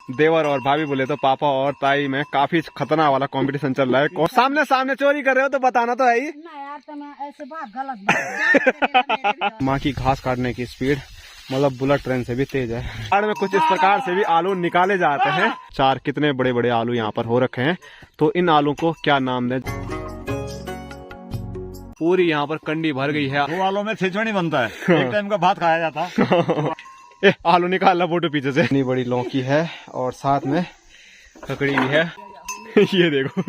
देवर और भाभी बोले तो पापा और ताई में काफी खतरनाक वाला कंपटीशन चल रहा है। सामने सामने चोरी कर रहे हो तो बताना तो है ही। ऐसे बात गलत। माँ की घास काटने की स्पीड मतलब बुलेट ट्रेन से भी तेज है। पहाड़ में कुछ इस प्रकार से भी आलू निकाले जाते हैं। 4 कितने बड़े बड़े आलू यहाँ पर हो रखे हैं, तो इन आलू को क्या नाम दें। पूरी यहाँ पर कंडी भर गई है। 2 आलू में खिचड़ी बनता है, एक टाइम का भात खाया जाता है। आलू निकाल ला फोटो पीछे से। इतनी बड़ी लौकी है और साथ में ककड़ी भी है। ये देखो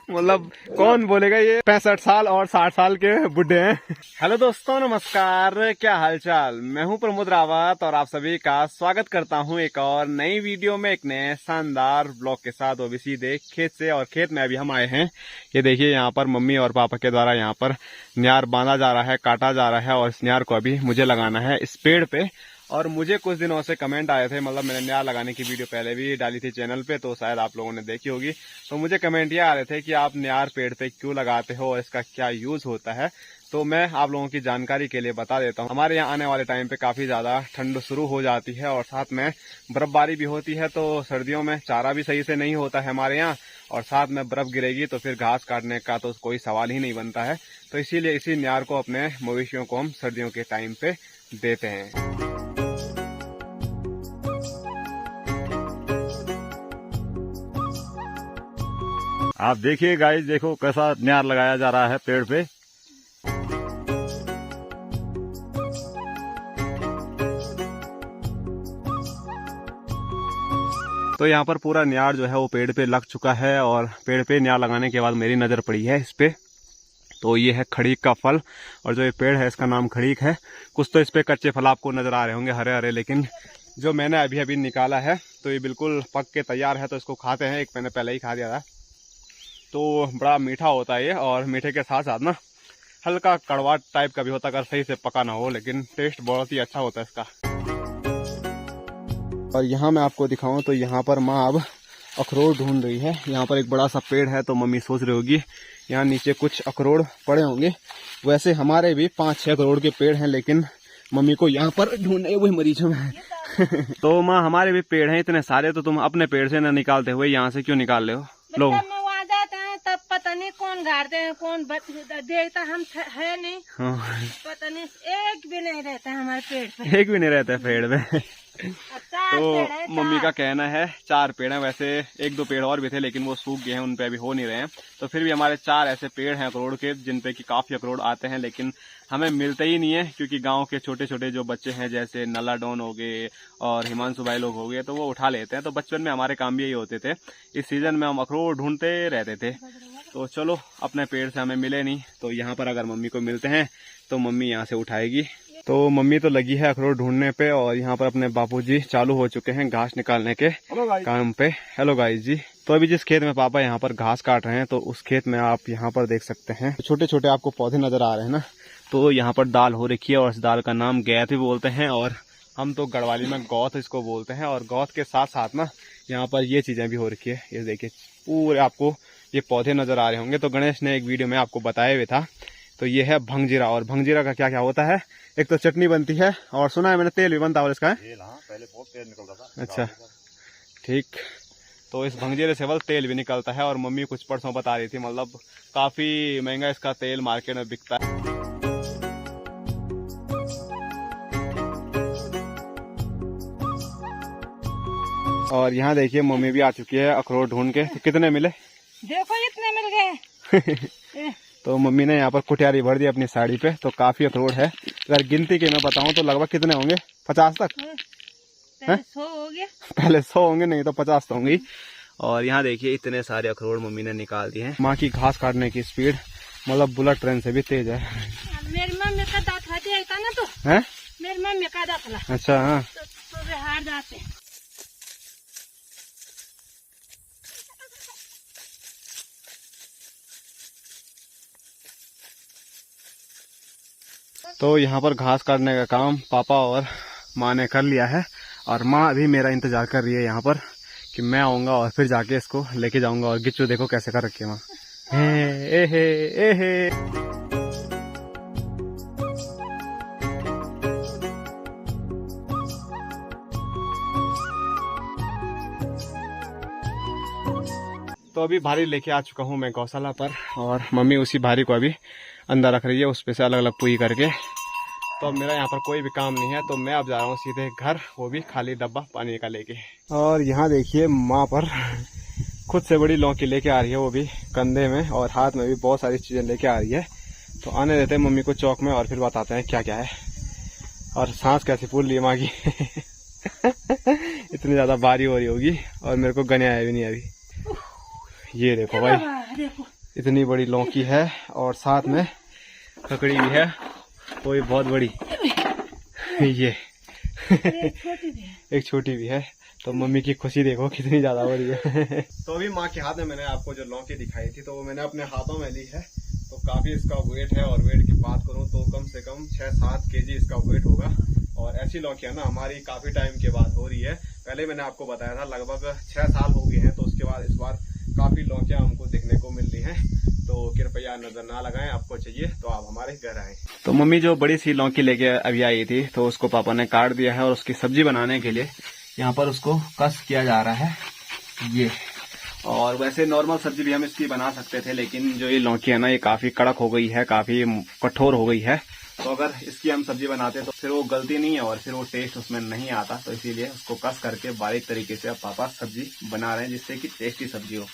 मतलब कौन बोलेगा ये 65 साल और 60 साल के बुढ़े हैं। हेलो दोस्तों, नमस्कार, क्या हालचाल। मैं हूं प्रमोद रावत और आप सभी का स्वागत करता हूं एक और नई वीडियो में, एक नए शानदार ब्लॉग के साथ। वो भी सीधे खेत से, और खेत में अभी हम आए हैं। ये देखिए यहाँ पर मम्मी और पापा के द्वारा यहाँ पर न्यार बांधा जा रहा है, काटा जा रहा है, और इस न्यार को अभी मुझे लगाना है इस पेड़ पे। और मुझे कुछ दिनों से कमेंट आए थे, मतलब मैंने न्यार लगाने की वीडियो पहले भी डाली थी चैनल पे, तो शायद आप लोगों ने देखी होगी। तो मुझे कमेंट ये आ रहे थे कि आप न्यार पेड़ पे क्यों लगाते हो और इसका क्या यूज होता है। तो मैं आप लोगों की जानकारी के लिए बता देता हूँ। हमारे यहाँ आने वाले टाइम पे काफी ज्यादा ठंड शुरू हो जाती है और साथ में बर्फबारी भी होती है, तो सर्दियों में चारा भी सही से नहीं होता है हमारे यहाँ, और साथ में बर्फ गिरेगी तो फिर घास काटने का तो कोई सवाल ही नहीं बनता है। तो इसीलिए इसी न्यार को अपने मवेशियों को हम सर्दियों के टाइम पे देते हैं। आप देखिए गाइस, देखो कैसा न्यार लगाया जा रहा है पेड़ पे। तो यहाँ पर पूरा न्यार जो है वो पेड़ पे लग चुका है, और पेड़ पे न्यार लगाने के बाद मेरी नज़र पड़ी है इस पे। तो ये है खड़ीक का फल, और जो ये पेड़ है इसका नाम खड़ीक है। कुछ तो इस पे कच्चे फल आपको नजर आ रहे होंगे हरे हरे, लेकिन जो मैंने अभी अभी निकाला है तो ये बिल्कुल पक के तैयार है। तो इसको खाते हैं। एक मैंने पहले ही खा दिया था, तो बड़ा मीठा होता है ये, और मीठे के साथ साथ ना हल्का कड़वा टाइप का भी होता है अगर सही से पका ना हो, लेकिन टेस्ट बहुत ही अच्छा होता है इसका। और यहाँ मैं आपको दिखाऊं तो यहाँ पर माँ अब अखरोट ढूंढ रही है। यहाँ पर एक बड़ा सा पेड़ है, तो मम्मी सोच रही होगी यहाँ नीचे कुछ अखरोट पड़े होंगे। वैसे हमारे भी 5-6 अखरोट के पेड़ हैं, लेकिन मम्मी को यहाँ पर ढूंढने वही मरीजों में है। तो माँ हमारे भी पेड़ हैं इतने सारे, तो तुम अपने पेड़ से न निकालते हुए यहाँ से क्यों निकाल रहे हो लोग? तब पता नहीं कौन गाड़ते हैं, कौन देखता, हम है नहीं। हाँ। पता नहीं एक भी नहीं रहता है हमारे पेड़ पे। एक भी नहीं रहता है पेड़ में। तो मम्मी का कहना है 4 पेड़ हैं। वैसे 1-2 पेड़ और भी थे, लेकिन वो सूख गए हैं, उन पे अभी हो नहीं रहे हैं। तो फिर भी हमारे 4 ऐसे पेड़ हैं अखरोट के, जिन पे कि काफी अखरोट आते हैं, लेकिन हमें मिलते ही नहीं है, क्योंकि गांव के छोटे छोटे जो बच्चे हैं, जैसे नल्ला डॉन हो गए और हिमांशु भाई लोग हो गए, तो वो उठा लेते हैं। तो बचपन में हमारे काम भी यही होते थे, इस सीजन में हम अखरोट ढूंढते रहते थे। तो चलो, अपने पेड़ से हमें मिले नहीं, तो यहाँ पर अगर मम्मी को मिलते हैं तो मम्मी यहाँ से उठाएगी। तो मम्मी तो लगी है अखरोट ढूंढने पे, और यहाँ पर अपने बापूजी चालू हो चुके हैं घास निकालने के काम पे। हेलो गाइस जी। तो अभी जिस खेत में पापा यहाँ पर घास काट रहे हैं, तो उस खेत में आप यहाँ पर देख सकते हैं छोटे छोटे आपको पौधे नजर आ रहे हैं ना। तो यहाँ पर दाल हो रखी है, और इस दाल का नाम गैत भी बोलते हैं, और हम तो गढ़वाली में गौत इसको बोलते हैं। और गौत के साथ साथ ना यहाँ पर ये चीजें भी हो रखी है। ये देखिए पूरे आपको ये पौधे नजर आ रहे होंगे। तो गणेश ने एक वीडियो में आपको बताया हुआ था। तो ये है भंगजीरा, और भंगजीरा का क्या क्या होता है, एक तो चटनी बनती है, और सुना है मैंने तेल भी बनता है इसका। पहले बहुत तेल निकलता था। अच्छा ठीक। तो इस भंगजीरे से बल तेल भी निकलता है, और मम्मी कुछ परसों बता रही थी, मतलब काफी महंगा इसका तेल मार्केट में बिकता है। और यहाँ देखिए मम्मी भी आ चुकी है अखरोट ढूंढ के। तो कितने मिले देखो, इतने मिल गए। तो मम्मी ने यहाँ पर कुटियारी भर दी अपनी साड़ी पे, तो काफी अखरोट है। अगर गिनती के मैं बताऊं तो लगभग कितने होंगे, 50 तक। पहले 100 हो गया। पहले 100 होंगे, नहीं तो 50 तो होंगे। और यहाँ देखिए इतने सारे अखरोट मम्मी ने निकाल दिए हैं। माँ की घास काटने की स्पीड मतलब बुलेट ट्रेन से भी तेज है। मेरी मम्मी का दांत हटे था ना, तो है मेरी मम्मी का दांत। अच्छा हाँ। तो वे हार जाते। तो यहाँ पर घास काटने का काम पापा और माँ ने कर लिया है, और माँ अभी मेरा इंतजार कर रही है यहाँ पर कि मैं आऊँगा और फिर जाके इसको लेके जाऊँगा। और गिच्चू देखो कैसे कर रखी है माँ। ए हे ए हे। तो अभी भारी लेके आ चुका हूँ मैं गौशाला पर, और मम्मी उसी भारी को अभी अंदर रख रही है, उस पे से अलग अलग पुई करके। तो अब मेरा यहाँ पर कोई भी काम नहीं है, तो मैं अब जा रहा हूँ सीधे घर, वो भी खाली डब्बा पानी का लेके। और यहाँ देखिए माँ पर खुद से बड़ी लौकी लेके आ रही है, वो भी कंधे में, और हाथ में भी बहुत सारी चीजें लेके आ रही है। तो आने देते हैं मम्मी को चौक में और फिर बताते हैं क्या क्या है। और सांस कैसे फूल रही है माँ की इतनी ज्यादा भारी हो रही होगी, और मेरे को गने आया भी नहीं अभी। ये देखो भाई, इतनी बड़ी लौकी है, और साथ में ककड़ी भी है, वो भी बहुत बड़ी ये एक छोटी भी है। तो मम्मी की खुशी देखो कितनी ज्यादा हो रही है तो अभी माँ के हाथ में मैंने आपको जो लौकी दिखाई थी, तो वो मैंने अपने हाथों में ली है। तो काफी इसका वेट है, और वेट की बात करूं तो कम से कम 6-7 केजी इसका वेट होगा। और ऐसी लौकियां ना हमारी काफी टाइम के बाद हो रही है। पहले मैंने आपको बताया था लगभग 6 साल हो गए हैं, तो उसके बाद इस बार काफी लौकियां हमको देखने को मिल रही हैं। तो कृपया नजर ना लगाएं, आपको चाहिए तो आप हमारे घर आए। तो मम्मी जो बड़ी सी लौकी लेके अभी आई थी, तो उसको पापा ने काट दिया है, और उसकी सब्जी बनाने के लिए यहाँ पर उसको कस किया जा रहा है ये। और वैसे नॉर्मल सब्जी भी हम इसकी बना सकते थे, लेकिन जो ये लौकी है ना, ये काफी कड़क हो गई है, काफी कठोर हो गई है। तो अगर इसकी हम सब्जी बनाते तो फिर वो गलती नहीं है, और फिर वो टेस्ट उसमें नहीं आता। तो इसीलिए उसको कस करके बारीक तरीके से अब पापा सब्जी बना रहे हैं, जिससे कि टेस्टी सब्जी हो।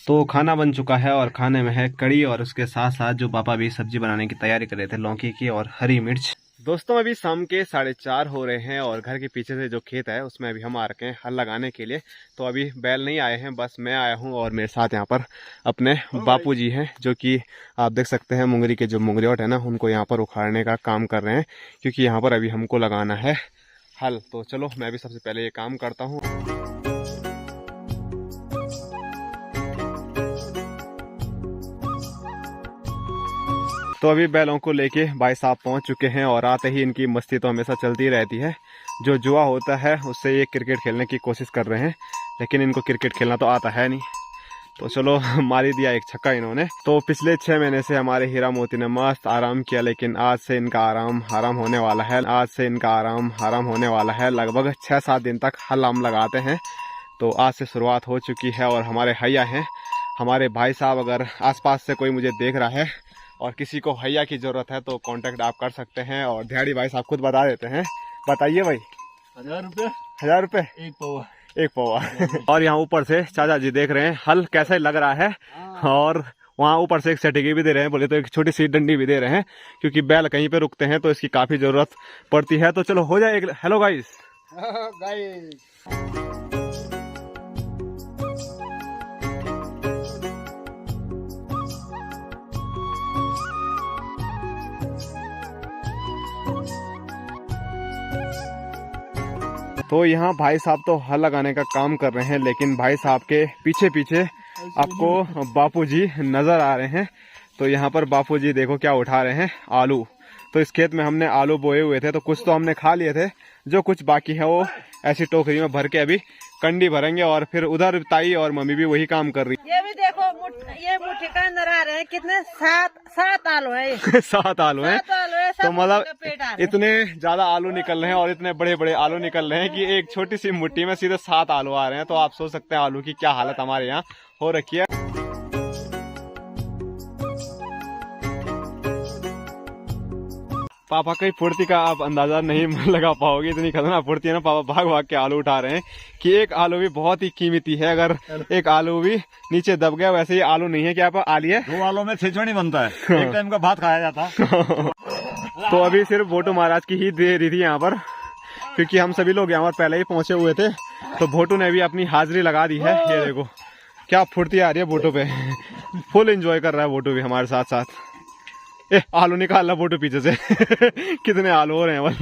तो खाना बन चुका है, और खाने में है कड़ी, और उसके साथ साथ जो पापा भी सब्जी बनाने की तैयारी कर रहे थे लौकी की, और हरी मिर्च। दोस्तों अभी शाम के 4:30 हो रहे हैं, और घर के पीछे से जो खेत है उसमें अभी हम आ रखे हैं हल लगाने के लिए। तो अभी बैल नहीं आए हैं, बस मैं आया हूं, और मेरे साथ यहाँ पर अपने बापूजी हैं, जो कि आप देख सकते हैं मुंगरी के जो मुंगरियोट है ना, उनको यहाँ पर उखाड़ने का काम कर रहे हैं, क्योंकि यहाँ पर अभी हमको लगाना है हल। तो चलो मैं भी सबसे पहले ये काम करता हूँ। तो अभी बैलों को लेके भाई साहब पहुंच चुके हैं, और आते ही इनकी मस्ती तो हमेशा चलती रहती है। जो जुआ होता है उससे ये क्रिकेट खेलने की कोशिश कर रहे हैं, लेकिन इनको क्रिकेट खेलना तो आता है नहीं। तो चलो मार ही दिया एक छक्का इन्होंने। तो पिछले 6 महीने से हमारे हीरा मोती ने मस्त आराम किया, लेकिन आज से इनका आराम हराम होने वाला है। आज से इनका आराम हराम होने वाला है। लगभग 6-7 दिन तक हल हम लगाते हैं। तो आज से शुरुआत हो चुकी है, और हमारे हैया हैं, हमारे भाई साहब, अगर आसपास से कोई मुझे देख रहा है और किसी को हैया की जरूरत है तो कांटेक्ट आप कर सकते हैं। और दिहाड़ी भाई साहब खुद बता देते हैं, बताइए भाई। 1000 रुपये 1000 रुपये एक पौवा और यहाँ ऊपर से चाचा जी देख रहे हैं हल कैसा लग रहा है, और वहाँ ऊपर से एक सेटिंग भी दे रहे हैं, बोले तो एक छोटी सी डंडी भी दे रहे हैं, क्योंकि बैल कहीं पे रुकते हैं तो इसकी काफी जरूरत पड़ती है। तो चलो हो जाए एक हेलो गाइस। तो यहाँ भाई साहब तो हल लगाने का काम कर रहे हैं, लेकिन भाई साहब के पीछे पीछे आपको बापूजी नजर आ रहे हैं। तो यहाँ पर बापूजी देखो क्या उठा रहे हैं, आलू। तो इस खेत में हमने आलू बोए हुए थे, तो कुछ तो हमने खा लिए थे, जो कुछ बाकी है वो ऐसी टोकरी में भर के अभी कंडी भरेंगे। और फिर उधर ताई और मम्मी भी वही काम कर रही है। ये भी देखो ये मुट्ठी के अंदर आ रहे हैं, कितने 7 आलू है 7 आलू है। तो मतलब इतने ज्यादा आलू निकल रहे हैं, और इतने बड़े बड़े आलू निकल रहे हैं कि एक छोटी सी मुट्ठी में सीधे 7 आलू आ रहे हैं। तो आप सोच सकते हैं आलू की क्या हालत हमारे यहाँ हो रखी है। पापा की फुर्ती का आप अंदाजा नहीं लगा पाओगे, इतनी खतरनाक फुर्ती है ना। पापा भाग भाग के आलू उठा रहे हैं कि एक आलू भी बहुत ही कीमती है, अगर एक आलू भी नीचे दब गया। वैसे ही आलू नहीं है, क्या आप आली है, 2 आलू में खिचड़ी बनता है, एक टाइम का भात खाया जाता। तो अभी सिर्फ भोटू महाराज की ही दे रही थी यहाँ पर, क्योंकि हम सभी लोग यहाँ पर पहले ही पहुंचे हुए थे। तो भोटू ने भी अपनी हाजिरी लगा दी है। ये देखो क्या फुर्ती आ रही है भोटू पे, फुल एंजॉय कर रहा है भोटू भी हमारे साथ साथ। आलू निकाल ला फोटो पीछे से कितने आलू हो रहे हैं बस।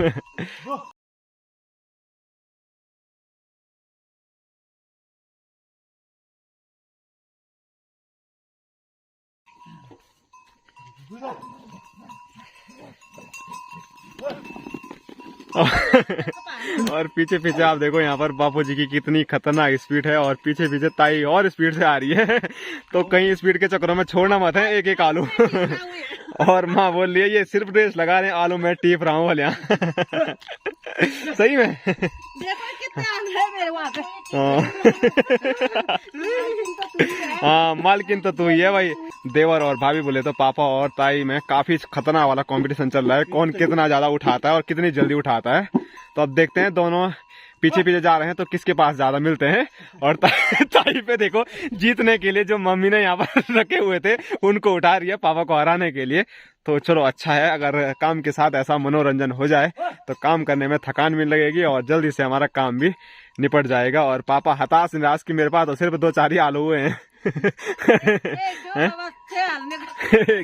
और पीछे पीछे आप देखो यहाँ पर बापूजी की कितनी खतरनाक स्पीड है, और पीछे पीछे ताई और स्पीड से आ रही है। तो कहीं स्पीड के चक्करों में छोड़ना मत है एक एक आलू। और माँ बोल रही है ये सिर्फ रेस लगा रहे हैं, आलू मैं टीप रहा हूँ बोले। सही में देखो मेरे वहाँ पे। हाँ मालकिन तो तू ही है भाई। देवर और भाभी बोले तो पापा और ताई में काफी खतरनाक वाला कंपटीशन चल रहा है, कौन कितना ज्यादा उठाता है और कितनी जल्दी उठाता है। तो अब देखते हैं, दोनों पीछे पीछे जा रहे हैं तो किसके पास ज्यादा मिलते हैं। और ताई पे देखो, जीतने के लिए जो मम्मी ने यहाँ पर रखे हुए थे उनको उठा रही है पापा को हराने के लिए। तो चलो अच्छा है, अगर काम के साथ ऐसा मनोरंजन हो जाए तो काम करने में थकान भी लगेगी और जल्दी से हमारा काम भी निपट जाएगा। और पापा हताश निराश की मेरे पास तो सिर्फ 2-4 ही आलू हुए हैं।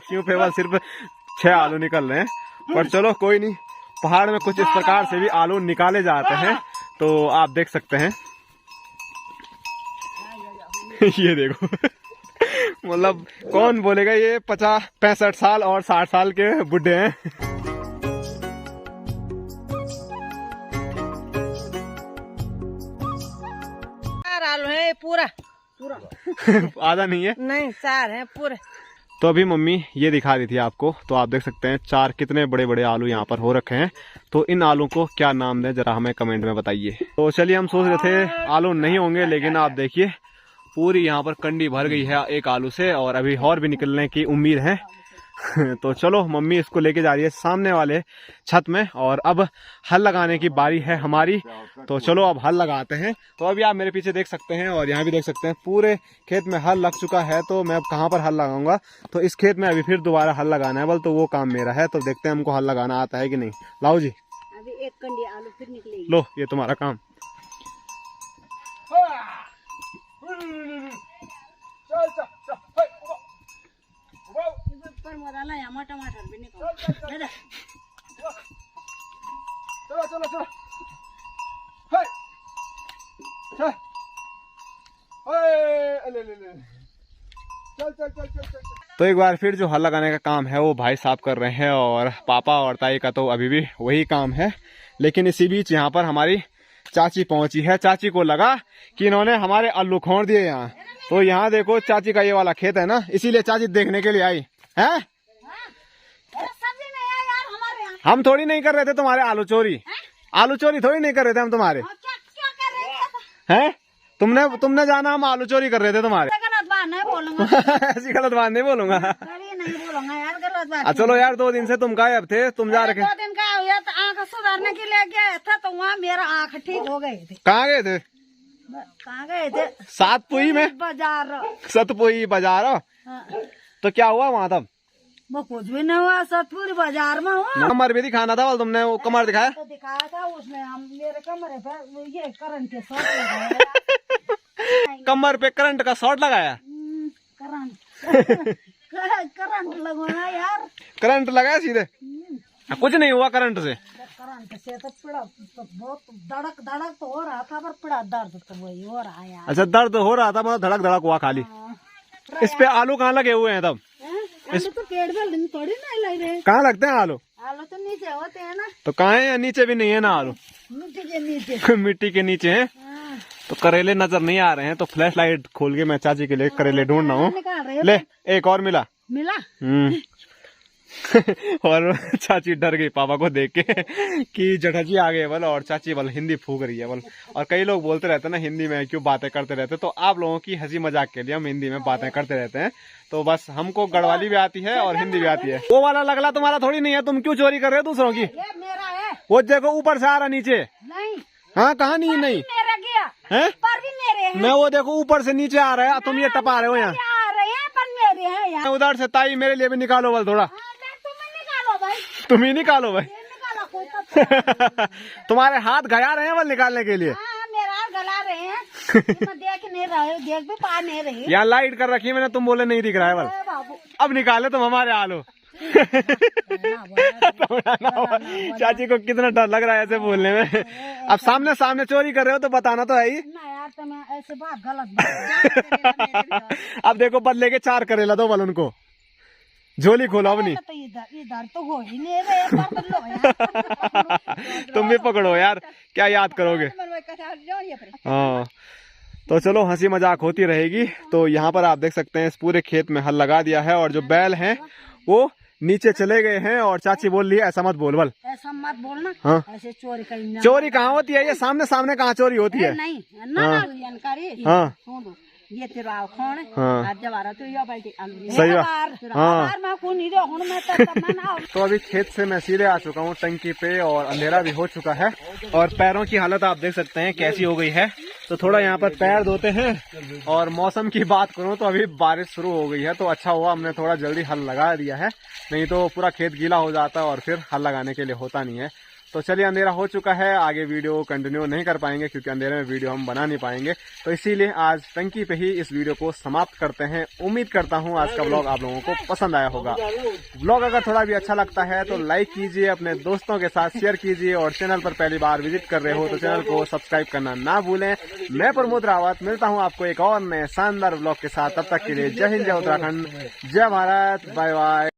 क्यों फेवल सिर्फ 6 आलू निकल रहे हैं, पर चलो कोई नहीं, पहाड़ में कुछ इस प्रकार से भी आलू निकाले जाते हैं। तो आप देख सकते हैं ये देखो मतलब कौन बोलेगा ये 50-65 साल और 60 साल के बुढ़े हैं। आलू है पूरा आधा नहीं है, नहीं 4 है पूरे। तो अभी मम्मी ये दिखा रही थी आपको, तो आप देख सकते हैं 4 कितने बड़े बड़े आलू यहाँ पर हो रखे हैं। तो इन आलू को क्या नाम दें जरा हमें कमेंट में बताइए। तो चलिए, हम सोच रहे थे आलू नहीं होंगे, लेकिन आप देखिए पूरी यहाँ पर कंडी भर गई है एक आलू से और अभी और भी निकलने की उम्मीद है। तो चलो मम्मी इसको लेके जा रही है सामने वाले छत में और अब हल लगाने की बारी है हमारी। तो चलो अब हल लगाते हैं। तो अभी आप मेरे पीछे देख सकते हैं और यहाँ भी देख सकते हैं पूरे खेत में हल लग चुका है। तो मैं अब कहाँ पर हल लगाऊंगा, तो इस खेत में अभी फिर दोबारा हल लगाना है, बल तो वो काम मेरा है। तो देखते हैं हमको हल लगाना आता है कि नहीं। लाओ जी, अभी एक कंडी आलू फिर निकलेगी। लो ये तुम्हारा काम। टमाटर भी निकाल। तो एक बार फिर जो हल लगाने का काम है वो भाई साहब कर रहे हैं और पापा और ताई का तो अभी भी वही काम है। लेकिन इसी बीच यहाँ पर हमारी चाची पहुंची है। चाची को लगा कि इन्होंने हमारे आलू खोड़ दिए यहाँ। तो यहाँ देखो चाची का ये वाला खेत है ना, इसीलिए चाची देखने के लिए आई है। हम थोड़ी नहीं कर रहे थे तुम्हारे आलू चोरी, आलू चोरी थोड़ी नहीं कर रहे थे हम तुम्हारे, हैं? तुमने जाना हम आलू चोरी कर रहे थे तुम्हारे। गलत बात नहीं बोलूंगा। ऐसी गलत बात नहीं बोलूंगा। नहीं बोलूंगा यार, गलत बात। चलो यार, 2 दिन से तुम गायब थे, तुम जा रखे 2 दिन का हुआ तो आँख सुधारने के लिए गया था, तो वहाँ मेरा आँख ठीक हो गए थे। कहाँ गए थे? कहाँ गए थे? सातपुई में बाजार। सतपुई बाजार। तो क्या हुआ वहाँ तब? वो कुछ भी नहीं हुआ, सतपुरी बाजार में हुआ। कमर भी दिखाना था, तुमने वो कमर दिखाया? तो दिखाया था उसने, हम मेरे कमरे पे ये करंट के शॉट लगाया। कमर पे करंट का शॉट लगाया? करंट लगवाया यार। करंट लगाया सीधे? कुछ नहीं हुआ करंट से? करंट से तो पीड़ा तो बहुत धड़क तो हो रहा था, पर पीड़ा दर्द तो वही हो रहा है यार। अच्छा, दर्द हो रहा था, मतलब धड़क हुआ खाली। इस पे आलू कहाँ लगे हुए हैं तब? इस तो पेड़ में थोड़ी नहीं लग रहे। कहाँ लगते हैं आलू? आलू तो नीचे होते हैं ना। तो कहाँ है? नीचे भी नहीं है ना आलू? मिट्टी के नीचे। मिट्टी के नीचे है। तो करेले नजर नहीं आ रहे हैं, तो फ्लैश लाइट खोल के मैं चाची के लिए करेले ढूंढ रहा हूँ। ले, एक और मिला। और चाची डर गई पापा को देख के कि जठाजी आ गए बल, और चाची बल हिंदी फूक रही है बल। और कई लोग बोलते रहते हैं ना हिंदी में क्यों बातें करते रहते, तो आप लोगों की हंसी मजाक के लिए हम हिंदी में बातें करते रहते हैं। तो बस हमको गढ़वाली भी आती है और हिंदी भी आती है। वो वाला लगला तुम्हारा थोड़ी नहीं है, तुम क्यों चोरी कर रहे हो दूसरों की? ये मेरा है। वो देखो ऊपर से आ रहा नीचे। नहीं। हाँ, कहाँ नहीं? नहीं मेरा गया है, पर भी मेरे हैं। मैं वो देखो ऊपर से नीचे आ रहा है, तुम ये टपा रहे हो यहाँ। आ रहे हैं पर मेरे हैं यार। उधर से ताई मेरे लिए भी निकालो बल थोड़ा। निकालो भाई, तुम ही निकालो भाई। निकालो कोई तुम्हारे हाथ गया रहे हैं बल निकालने के लिए। मेरा हाथ गला रहे हैं। देख नहीं रहे, देख भी पा नहीं रहे। यहाँ लाइट कर रखी है मैंने, तुम बोले नहीं दिख रहा है बल। बाबू अब निकाले तुम हमारे आलू। चाची को कितना डर लग रहा है ऐसे बोलने में। अब सामने चोरी कर रहे हो तो बताना तो है ही ना यार, तो मैं ऐसे बात गलत। अब देखो बदले के 4 करेला दो बल उनको। झोली खोलो अपनी। तो इधर तो हो ही नहीं रहे, पकड़ लो। तुम भी पकड़ो यार, क्या याद करोगे। हाँ, तो चलो हंसी मजाक होती रहेगी। तो यहाँ पर आप देख सकते हैं इस पूरे खेत में हल लगा दिया है और जो बैल हैं वो नीचे चले गए हैं और चाची बोल रही है ऐसा मत बोल बल। ऐसा मत बोलना। हाँ। ऐसे चोरी करना। चोरी कहाँ होती है, ये सामने सामने कहाँ चोरी होती है। नहीं ना जानकारी। हाँ। सुन ये तेरा कौन है। हाँ। आज जवारा तो ये बैठी सही बात। हाँ। मैं कौन नहीं हूं मैं तो अभी खेत से मैं सीधे आ चुका हूँ टंकी पे और अंधेरा भी हो चुका है और पैरों की हालत आप देख सकते हैं कैसी हो गई है। तो थोड़ा यहाँ पर पैर धोते हैं और मौसम की बात करूँ तो अभी बारिश शुरू हो गई है, तो अच्छा हुआ हमने थोड़ा जल्दी हल लगा दिया है, नहीं तो पूरा खेत गीला हो जाता है और फिर हल लगाने के लिए होता नहीं है। तो चलिए अंधेरा हो चुका है, आगे वीडियो कंटिन्यू नहीं कर पाएंगे क्योंकि अंधेरे में वीडियो हम बना नहीं पाएंगे, तो इसीलिए आज टंकी पे ही इस वीडियो को समाप्त करते हैं। उम्मीद करता हूँ आज का व्लॉग आप लोगों को पसंद आया होगा। व्लॉग अगर थोड़ा भी अच्छा लगता है तो लाइक कीजिए, अपने दोस्तों के साथ शेयर कीजिए और चैनल पर पहली बार विजिट कर रहे हो तो चैनल को सब्सक्राइब करना ना भूलें। मैं प्रमोद रावत मिलता हूँ आपको एक और नए शानदार व्लॉग के साथ, तब तक के लिए जय हिंद, जय उत्तराखंड, जय भारत, बाय बाय।